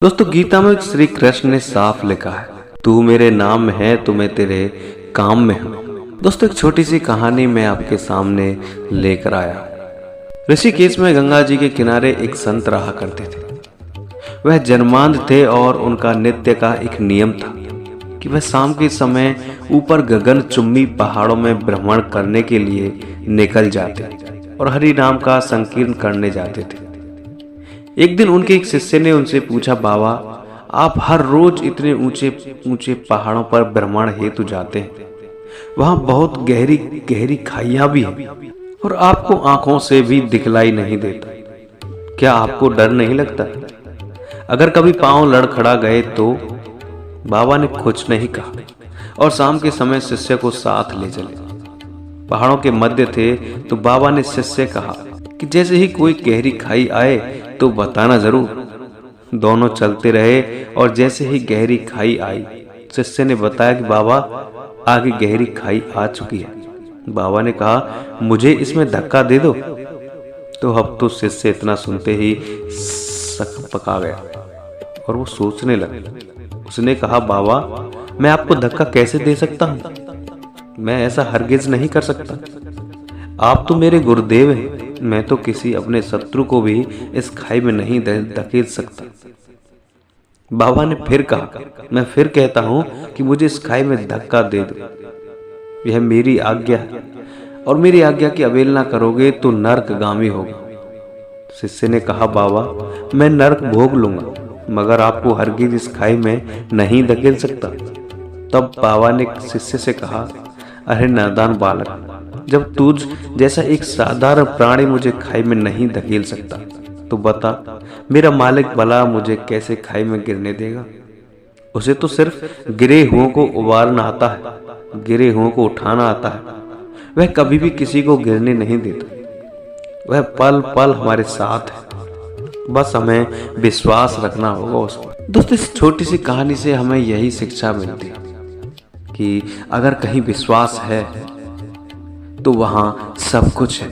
दोस्तों गीता में श्री कृष्ण ने साफ लिखा है, तू मेरे नाम में है तो मैं तेरे काम में हूँ। दोस्तों एक छोटी सी कहानी मैं आपके सामने लेकर आया। ऋषिकेश में गंगा जी के किनारे एक संत रहा करते थे। वह जन्मांध थे और उनका नित्य का एक नियम था कि वह शाम के समय ऊपर गगन चुम्बी पहाड़ों में भ्रमण करने के लिए निकल जाते और हरि नाम का संकीर्तन करने जाते थे। एक दिन उनके एक शिष्य ने उनसे पूछा, बाबा आप हर रोज इतने ऊंचे ऊंचे पहाड़ों पर भ्रमण हेतु जाते हैं, वहां बहुत गहरी गहरी खाइयां भी हैं और आपको आंखों से भी दिखलाई नहीं देता, क्या आपको डर नहीं लगता? अगर कभी पांव लड़खड़ा गए तो? बाबा ने कुछ नहीं कहा और शाम के समय शिष्य को साथ ले चले। पहाड़ों के मध्य थे तो बाबा ने शिष्य से कहा कि जैसे ही कोई गहरी खाई आए तो बताना जरूर। दोनों चलते रहे और जैसे ही गहरी खाई आई, शिष्य ने बताया कि बाबा आगे गहरी खाई आ चुकी है। बाबा ने कहा मुझे इसमें धक्का दे दो। तो अब तो शिष्य इतना सुनते ही सक पका गया और वो सोचने लगा। उसने कहा बाबा मैं आपको धक्का कैसे दे सकता हूँ, मैं ऐसा हरगिज नहीं कर सकता। आप तो मेरे गुरुदेव हैं, मैं तो किसी अपने शत्रु को भी इस खाई में नहीं धकेल सकता। बाबा ने फिर कहा मैं फिर कहता हूं कि मुझे इस खाई में धक्का दे दो, यह मेरी आज्ञा है और मेरी आज्ञा की अवहेलना करोगे तो नरकगामी होगा। शिष्य ने कहा बाबा मैं नरक भोग लूंगा मगर आपको हरगिज इस खाई में नहीं धकेल सकता। तब बाबा ने शिष्य से कहा अरे नादान बालक, जब तुझ जैसा एक साधारण प्राणी मुझे खाई में नहीं धकेल सकता तो बता मेरा मालिक भला मुझे कैसे खाई में गिरने देगा? उसे तो सिर्फ गिरे हुओं को उबारना आता है, गिरे हुओं को उठाना आता है। वह कभी भी किसी को गिरने नहीं देता। वह पल पल हमारे साथ है, बस हमें विश्वास रखना होगा उस पर। दोस्तों इस छोटी सी कहानी से हमें यही शिक्षा मिलती है कि अगर कहीं विश्वास है तो वहां सब कुछ है।